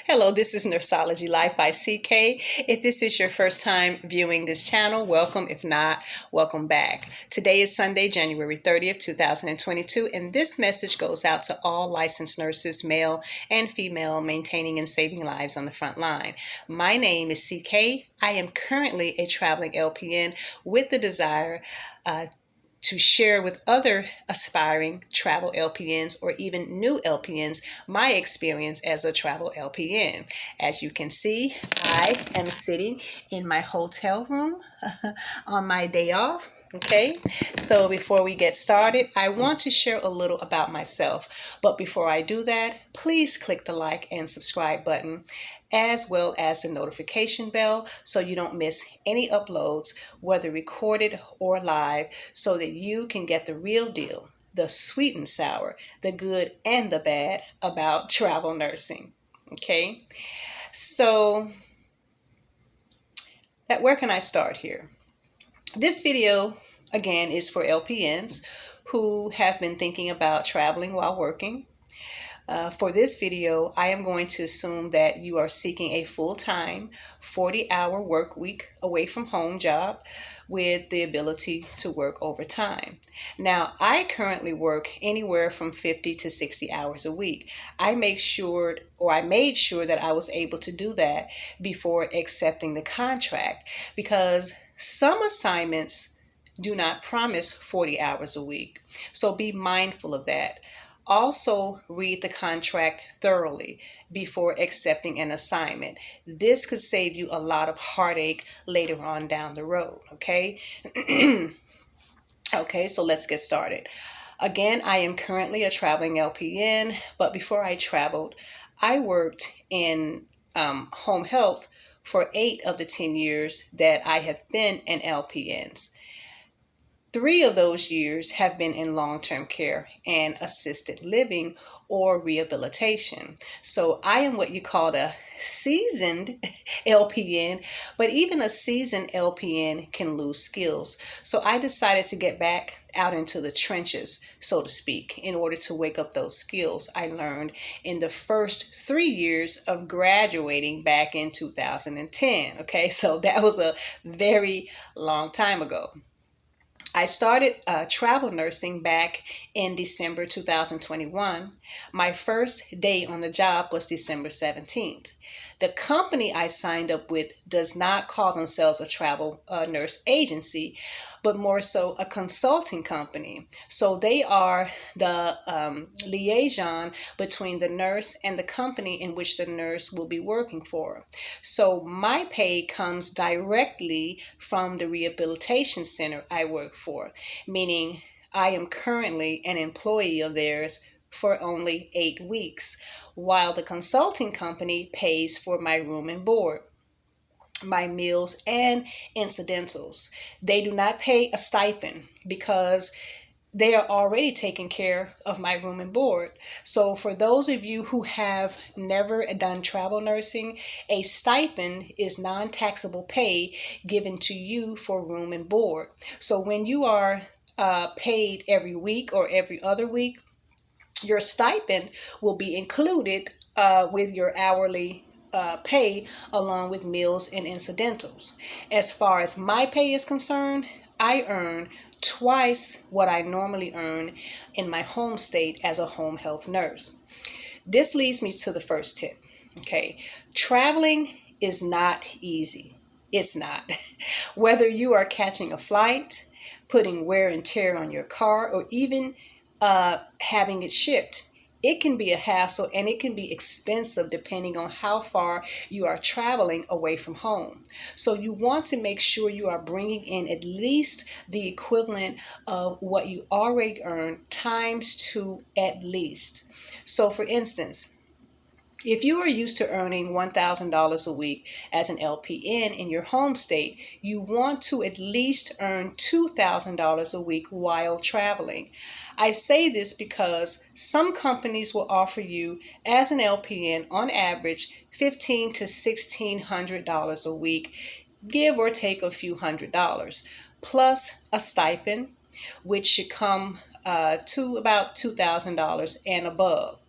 Hello, this is Nurseology Life by CK. If this is your first time viewing this channel, welcome. If not, welcome back. Today is Sunday, January 30th, 2022, and this message goes out to all licensed nurses, male and female, maintaining and saving lives on the front line. My name is CK. I am currently a traveling LPN with the desire to share with other aspiring travel LPNs or even new LPNs my experience as a travel LPN. As you can see, I am sitting in my hotel room on my day off. Okay, so before we get started, I want to share a little about myself. But before I do that, please click the like and subscribe button, as well as the notification bell so you don't miss any uploads, whether recorded or live, so that you can get the real deal, the sweet and sour, the good and the bad about travel nursing. Okay, so where can I start here? This video, again, is for LPNs who have been thinking about traveling while working. For this video, I am going to assume that you are seeking a full-time 40-hour work week away from home job with the ability to work overtime. Now, I currently work anywhere from 50 to 60 hours a week. I made sure that I was able to do that before accepting the contract, because some assignments do not promise 40 hours a week. So be mindful of that. Also, read the contract thoroughly before accepting an assignment. This could save you a lot of heartache later on down the road, okay? Okay, so let's get started. Again, I am currently a traveling LPN, but before I traveled, I worked in home health for 8 of the 10 years that I have been an LPN. 3 of those years have been in long-term care and assisted living or rehabilitation. So I am what you call a seasoned LPN, but even a seasoned LPN can lose skills. So I decided to get back out into the trenches, so to speak, in order to wake up those skills I learned in the first 3 years of graduating back in 2010. Okay, so that was a very long time ago. I started travel nursing back in December 2021. My first day on the job was December 17th. The company I signed up with does not call themselves a travel nurse agency, but more so a consulting company. So they are the liaison between the nurse and the company in which the nurse will be working for. So my pay comes directly from the rehabilitation center I work for, meaning I am currently an employee of theirs for only 8 weeks, while the consulting company pays for my room and board, my meals, and incidentals. They do not pay a stipend because they are already taking care of my room and board. So for those of you who have never done travel nursing, a stipend is non-taxable pay given to you for room and board. So when you are paid every week or every other week, your stipend will be included with your hourly pay, along with meals and incidentals. As far as my pay is concerned, I earn twice what I normally earn in my home state as a home health nurse. This leads me to the first tip. Okay, traveling is not easy. It's not. Whether you are catching a flight, putting wear and tear on your car, or even having it shipped, it can be a hassle and it can be expensive depending on how far you are traveling away from home. So you want to make sure you are bringing in at least the equivalent of what you already earn times 2 at least. So for instance, if you are used to earning $1,000 a week as an LPN in your home state, you want to at least earn $2,000 a week while traveling. I say this because some companies will offer you as an LPN on average $1,500 to $1,600 a week, give or take a few $100s, plus a stipend, which should come to about $2,000 and above.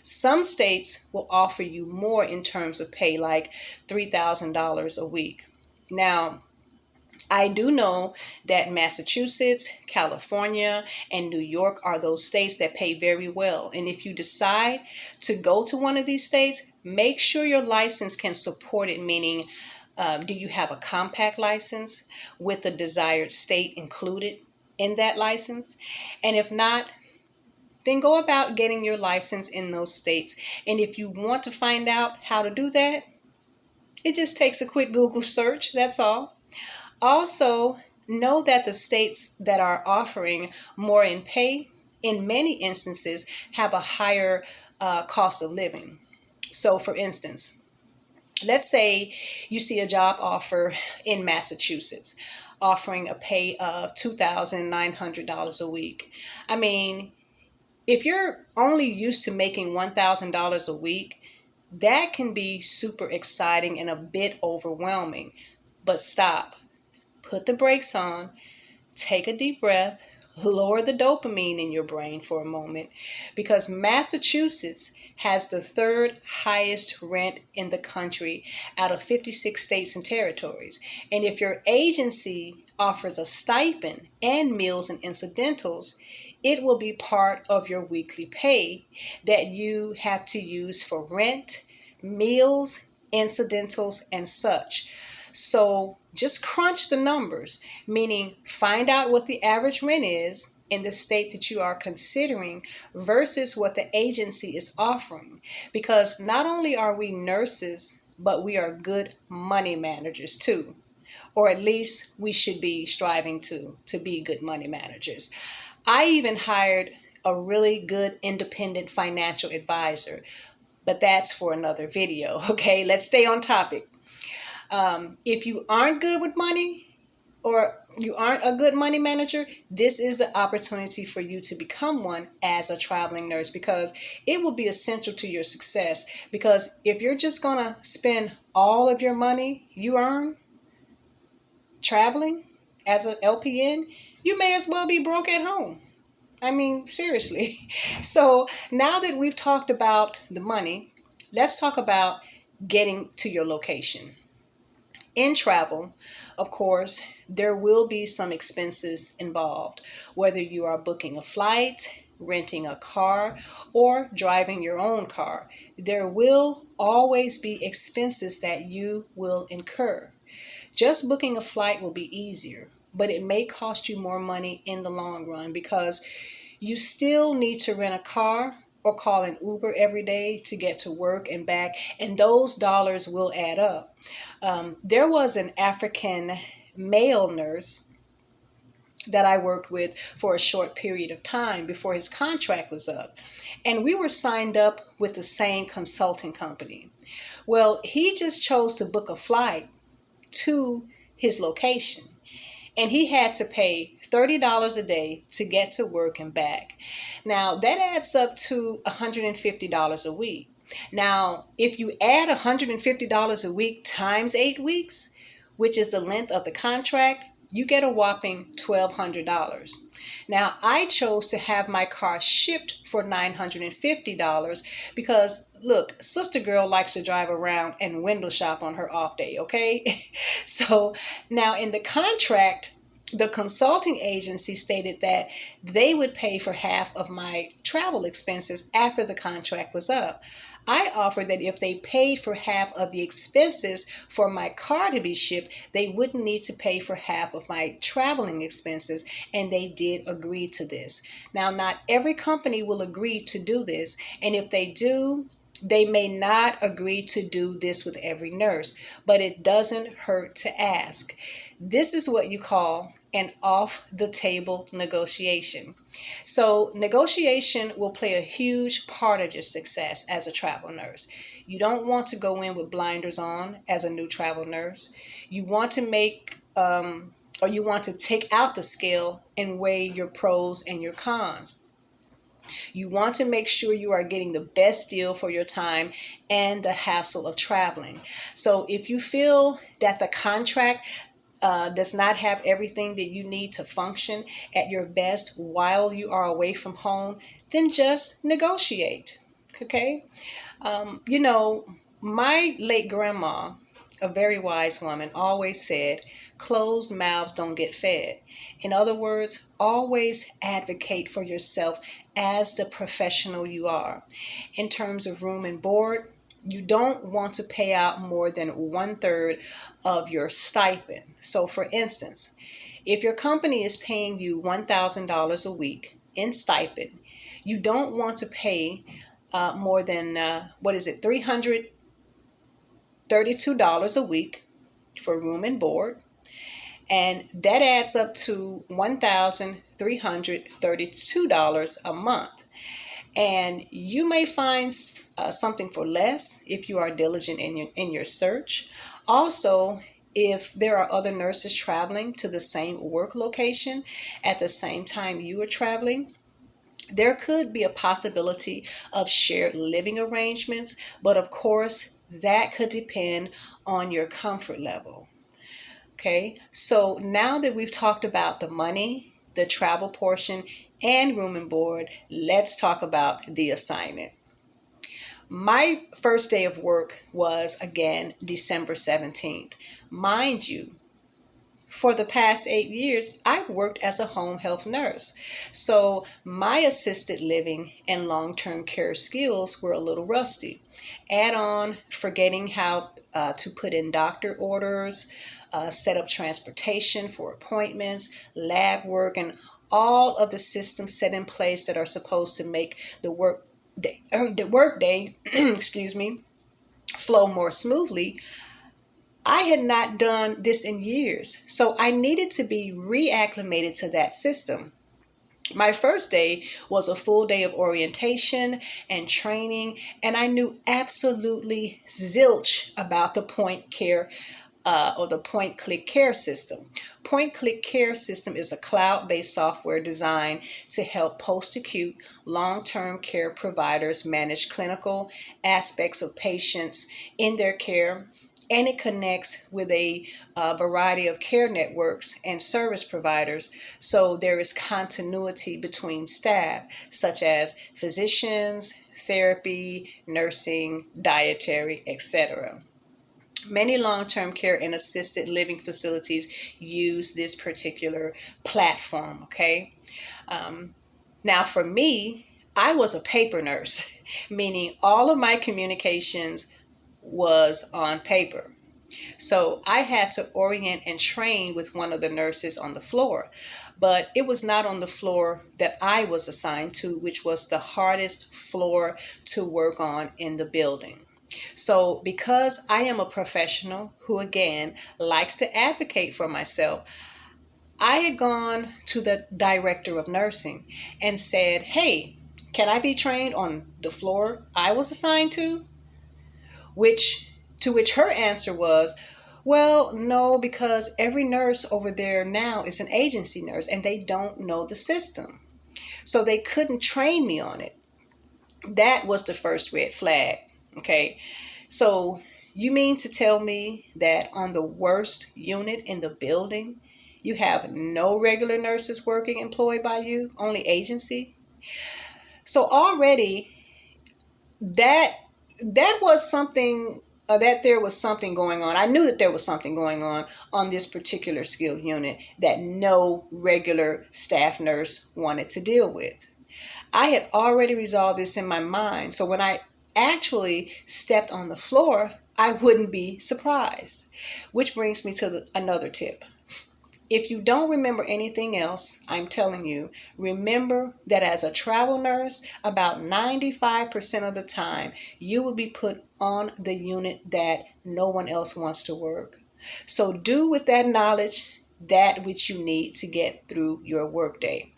Some states will offer you more in terms of pay, like $3,000 a week. Now, I do know that Massachusetts, California, and New York are those states that pay very well. And if you decide to go to one of these states, make sure your license can support it, meaning do you have a compact license with the desired state included in that license? And if not, then go about getting your license in those states. And if you want to find out how to do that, it just takes a quick Google search, that's all. Also, know that the states that are offering more in pay, in many instances, have a higher cost of living. So, for instance, let's say you see a job offer in Massachusetts offering a pay of $2,900 a week. I mean, if you're only used to making $1,000 a week, that can be super exciting and a bit overwhelming. But stop. Put the brakes on, take a deep breath, lower the dopamine in your brain for a moment, because Massachusetts has the third highest rent in the country out of 56 states and territories. And if your agency offers a stipend and meals and incidentals, it will be part of your weekly pay that you have to use for rent, meals, incidentals, and such. So just crunch the numbers, meaning find out what the average rent is in the state that you are considering versus what the agency is offering. Because not only are we nurses, but we are good money managers too. Or at least we should be striving to be good money managers. I even hired a really good independent financial advisor, but that's for another video. Okay, let's stay on topic. If you aren't good with money or you aren't a good money manager, this is the opportunity for you to become one as a traveling nurse, because it will be essential to your success. Because if you're just going to spend all of your money you earn traveling as an LPN, you may as well be broke at home. I mean, seriously. So now that we've talked about the money, let's talk about getting to your location. In travel, of course, there will be some expenses involved, whether you are booking a flight, renting a car, or driving your own car. There will always be expenses that you will incur. Just booking a flight will be easier, but it may cost you more money in the long run because you still need to rent a car or call an Uber every day to get to work and back, and those dollars will add up. There was an African male nurse that I worked with for a short period of time before his contract was up, and we were signed up with the same consulting company. Well, he just chose to book a flight to his location, and he had to pay $30 a day to get to work and back. Now, that adds up to $150 a week. Now, if you add $150 a week times 8 weeks, which is the length of the contract, you get a whopping $1,200. Now, I chose to have my car shipped for $950 because, look, Sister Girl likes to drive around and window shop on her off day, okay? So now in the contract, the consulting agency stated that they would pay for half of my travel expenses after the contract was up. I offered that if they paid for half of the expenses for my car to be shipped, they wouldn't need to pay for half of my traveling expenses, and they did agree to this. Now, not every company will agree to do this, and if they do, they may not agree to do this with every nurse, but it doesn't hurt to ask. This is what you call an off-the-table negotiation. So negotiation will play a huge part of your success as a travel nurse. You don't want to go in with blinders on as a new travel nurse. You want to you want to take out the scale and weigh your pros and your cons. You want to make sure you are getting the best deal for your time and the hassle of traveling. So if you feel that the contract does not have everything that you need to function at your best while you are away from home, then just negotiate. Okay. You know, my late grandma, a very wise woman, always said, closed mouths don't get fed. In other words, always advocate for yourself as the professional you are. In terms of room and board, you don't want to pay out more than 1/3 of your stipend. So, for instance, if your company is paying you $1,000 a week in stipend, you don't want to pay more than, what is it, $332 a week for room and board. And that adds up to $1,332 a month. And you may find something for less if you are diligent in your search. Also, if there are other nurses traveling to the same work location at the same time you are traveling, there could be a possibility of shared living arrangements, but of course, that could depend on your comfort level. Okay, so now that we've talked about the money, the travel portion, and room and board, let's talk about the assignment. My first day of work was again December 17th. Mind you, for the past 8 years, I've worked as a home health nurse. So my assisted living and long term care skills were a little rusty. Add on forgetting how to put in doctor orders, set up transportation for appointments, lab work, and all of the systems set in place that are supposed to make the work day excuse me, flow more smoothly. I had not done this in years, so I needed to be reacclimated to that system. My first day was a full day of orientation and training, and I knew absolutely zilch about the point care or the point click care system. Point click care system is a cloud-based software designed to help post-acute long-term care providers manage clinical aspects of patients in their care, and it connects with a variety of care networks and service providers, so there is continuity between staff such as physicians, therapy, nursing, dietary, etc. Many long-term care and assisted living facilities use this particular platform. Okay. Now for me, I was a paper nurse, meaning all of my communications was on paper. So I had to orient and train with one of the nurses on the floor, but it was not on the floor that I was assigned to, which was the hardest floor to work on in the building. So, because I am a professional who, again, likes to advocate for myself, I had gone to the director of nursing and said, hey, can I be trained on the floor I was assigned to? Which to which her answer was, well, no, because every nurse over there now is an agency nurse and they don't know the system. So they couldn't train me on it. That was the first red flag. Okay. So you mean to tell me that on the worst unit in the building, you have no regular nurses working employed by you, only agency? So already that that was something that there was something going on. I knew that there was something going on this particular skill unit that no regular staff nurse wanted to deal with. I had already resolved this in my mind, so when I actually stepped on the floor, I wouldn't be surprised. Which brings me to another tip. If you don't remember anything else, I'm telling you, remember that as a travel nurse, about 95% of the time, you will be put on the unit that no one else wants to work. So do with that knowledge that which you need to get through your workday.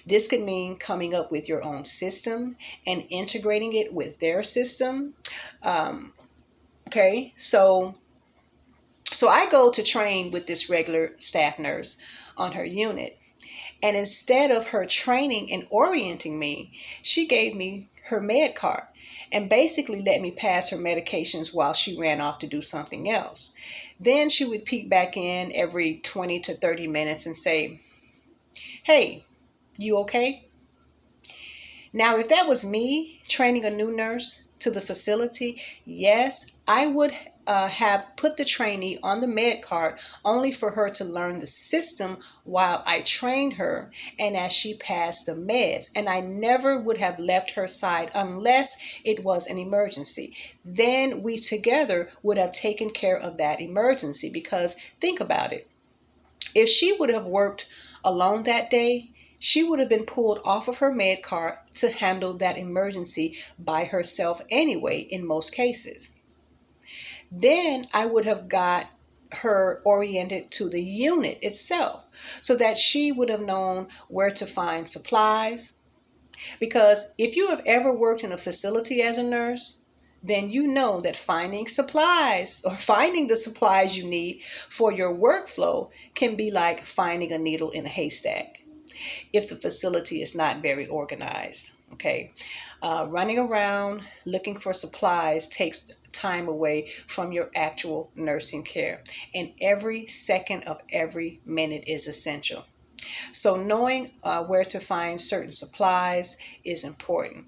This could mean coming up with your own system and integrating it with their system. Okay, so I go to train with this regular staff nurse on her unit. And instead of her training and orienting me, she gave me her med card and basically let me pass her medications while she ran off to do something else. Then she would peek back in every 20 to 30 minutes and say, hey, you okay? Now, if that was me training a new nurse to the facility, yes, I would have put the trainee on the med cart only for her to learn the system while I trained her and as she passed the meds. And I never would have left her side unless it was an emergency. Then we together would have taken care of that emergency, because think about it. If she would have worked alone that day, she would have been pulled off of her med cart to handle that emergency by herself anyway, in most cases. Then I would have got her oriented to the unit itself so that she would have known where to find supplies. Because if you have ever worked in a facility as a nurse, then you know that finding supplies or finding the supplies you need for your workflow can be like finding a needle in a haystack if the facility is not very organized. Okay, running around looking for supplies takes time away from your actual nursing care, and every second of every minute is essential. So knowing where to find certain supplies is important.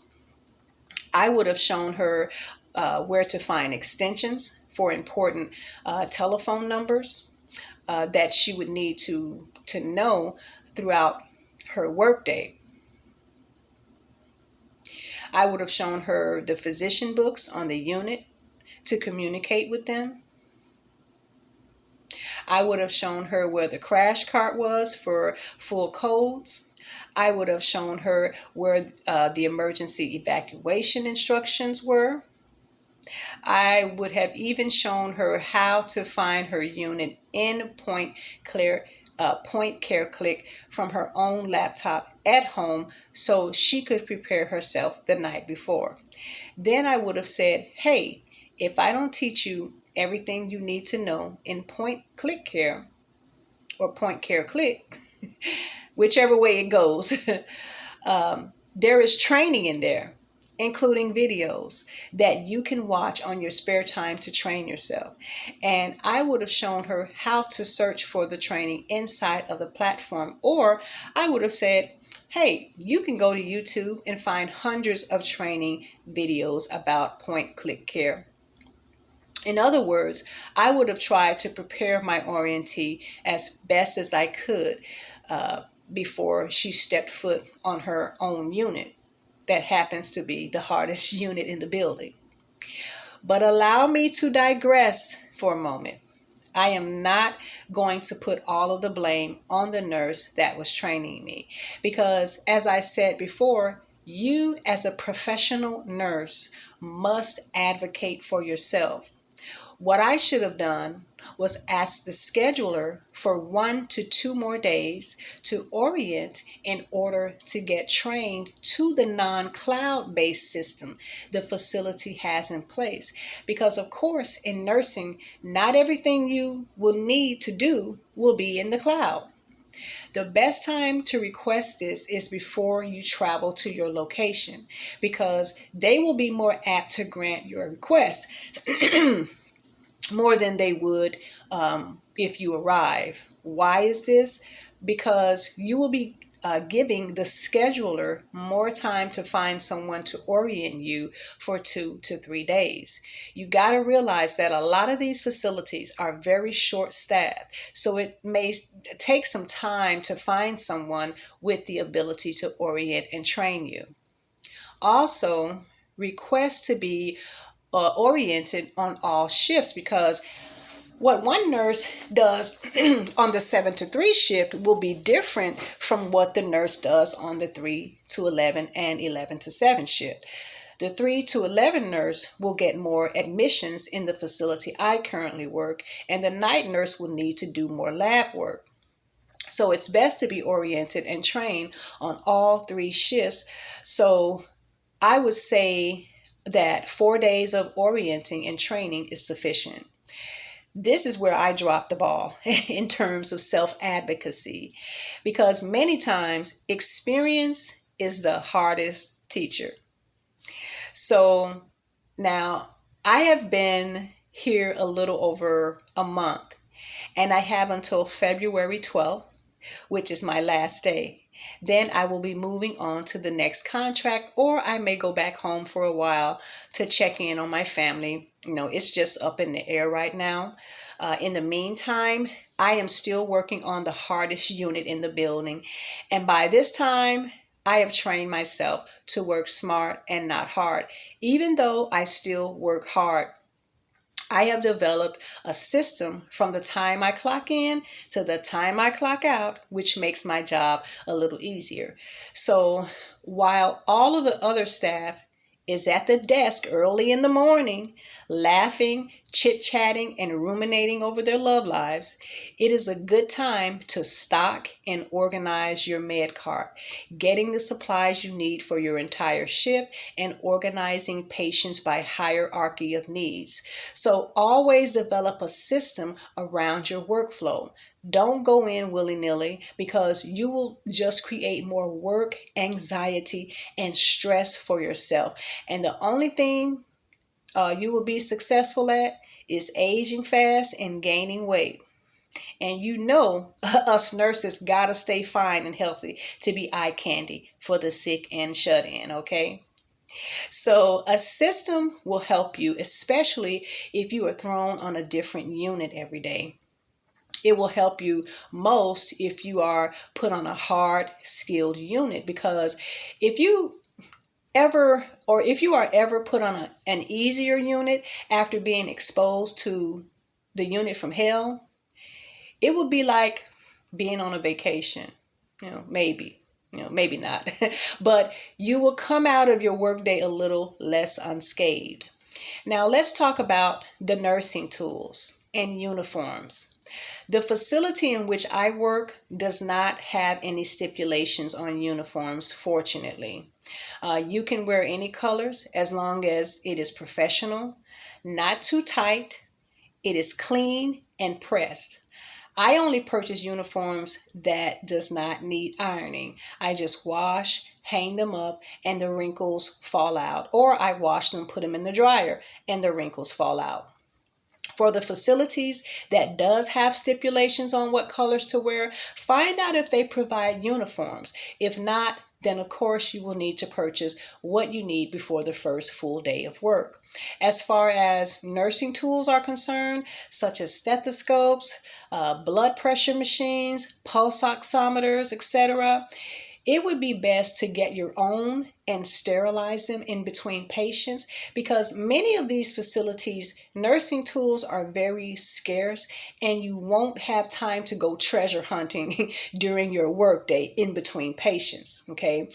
I would have shown her where to find extensions for important telephone numbers that she would need to know throughout her workday. I would have shown her the physician books on the unit to communicate with them. I would have shown her where the crash cart was for full codes. I would have shown her where the emergency evacuation instructions were. I would have even shown her how to find her unit in Point Care Click from her own laptop at home so she could prepare herself the night before. Then I would have said, hey, if I don't teach you everything you need to know in Point Care Click, whichever way it goes, there is training in there, including videos that you can watch on your spare time to train yourself. And I would have shown her how to search for the training inside of the platform. Or I would have said, hey, you can go to YouTube and find hundreds of training videos about Point Click Care. In other words, I would have tried to prepare my orientee as best as I could before she stepped foot on her own unit. That happens to be the hardest unit in the building. But allow me to digress for a moment. I am not going to put all of the blame on the nurse that was training me, because as I said before, you as a professional nurse must advocate for yourself. What I should have done was ask the scheduler for 1 to 2 more days to orient in order to get trained to the non-cloud-based system the facility has in place. Because of course, in nursing, not everything you will need to do will be in the cloud. The best time to request this is before you travel to your location, because they will be more apt to grant your request more than they would if you arrive. Why is this? Because you will be giving the scheduler more time to find someone to orient you for 2 to 3 days. You got to realize that a lot of these facilities are very short staffed, so it may take some time to find someone with the ability to orient and train you. Also, request to be oriented on all shifts, because what one nurse does on the 7 to 3 shift will be different from what the nurse does on the 3 to 11 and 11 to 7 shift. The 3 to 11 nurse will get more admissions in the facility I currently work, and the night nurse will need to do more lab work. So it's best to be oriented and trained on all 3 shifts. So I would say that 4 days of orienting and training is sufficient. This is where I drop the ball in terms of self-advocacy, because many times experience is the hardest teacher. So now I have been here a little over a month, and I have until February 12th, which is my last day. Then I will be moving on to the next contract, or I may go back home for a while to check in on my family. It's just up in the air right now. In the meantime, I am still working on the hardest unit in the building. And by this time, I have trained myself to work smart and not hard. Even though I still work hard, I have developed a system from the time I clock in to the time I clock out, which makes my job a little easier. So while all of the other staff is at the desk early in the morning, laughing, chit-chatting, and ruminating over their love lives, it is a good time to stock and organize your med cart, getting the supplies you need for your entire shift, and organizing patients by hierarchy of needs. So always develop a system around your workflow. Don't go in willy-nilly, because you will just create more work, anxiety, and stress for yourself. And the only thing you will be successful at is aging fast and gaining weight. And us nurses gotta stay fine and healthy to be eye candy for the sick and shut in, okay? So a system will help you, especially if you are thrown on a different unit every day. It will help you most if you are put on a hard, skilled unit, because if you are ever put on an easier unit after being exposed to the unit from hell, it would be like being on a vacation. Maybe, maybe not. But you will come out of your workday a little less unscathed. Now let's talk about the nursing tools and uniforms. The facility in which I work does not have any stipulations on uniforms, fortunately. You can wear any colors as long as it is professional, not too tight, it is clean and pressed. I only purchase uniforms that does not need ironing. I just wash, hang them up, and the wrinkles fall out. Or I wash them, put them in the dryer, and the wrinkles fall out. For the facilities that does have stipulations on what colors to wear, find out if they provide uniforms. If not, then of course you will need to purchase what you need before the first full day of work. As far as nursing tools are concerned, such as stethoscopes, blood pressure machines, pulse oximeters, etc., it would be best to get your own and sterilize them in between patients, because many of these facilities, nursing tools are very scarce and you won't have time to go treasure hunting during your workday in between patients, okay?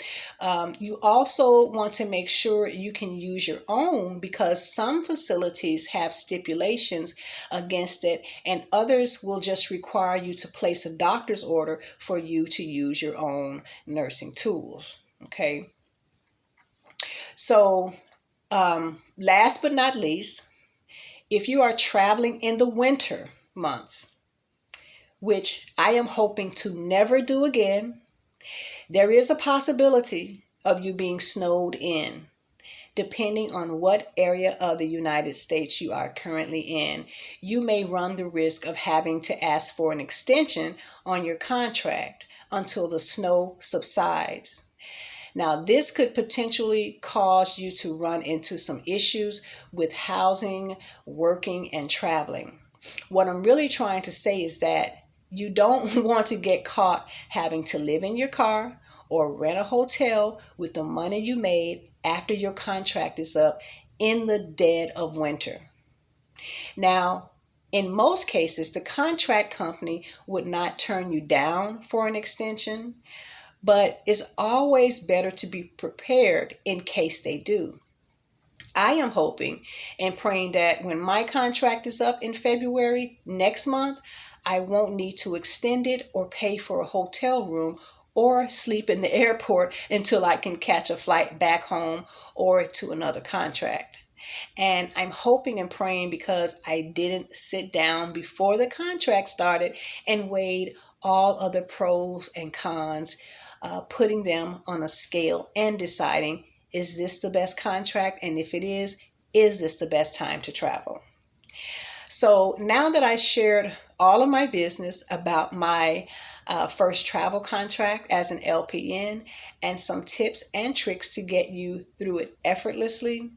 You also want to make sure you can use your own, because some facilities have stipulations against it and others will just require you to place a doctor's order for you to use your own nursing tools, okay? So last but not least, if you are traveling in the winter months, which I am hoping to never do again, there is a possibility of you being snowed in. Depending on what area of the United States you are currently in, you may run the risk of having to ask for an extension on your contract until the snow subsides. Now, this could potentially cause you to run into some issues with housing, working, and traveling. What I'm really trying to say is that you don't want to get caught having to live in your car or rent a hotel with the money you made after your contract is up in the dead of winter. Now, in most cases, the contract company would not turn you down for an extension, but it's always better to be prepared in case they do. I am hoping and praying that when my contract is up in February next month, I won't need to extend it or pay for a hotel room or sleep in the airport until I can catch a flight back home or to another contract. And I'm hoping and praying because I didn't sit down before the contract started and weighed all other pros and cons, putting them on a scale and deciding, is this the best contract? And if it is this the best time to travel? So now that I shared all of my business about my first travel contract as an LPN, and some tips and tricks to get you through it effortlessly.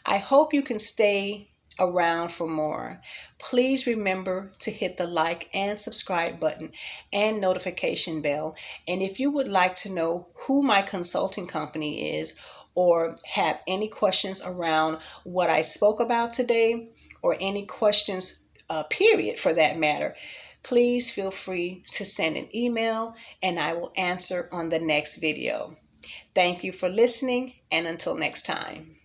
I hope you can stay around for more. Please remember to hit the like and subscribe button and notification bell. And if you would like to know who my consulting company is, or have any questions around what I spoke about today, or any questions, period, for that matter, please feel free to send an email and I will answer on the next video. Thank you for listening, and until next time.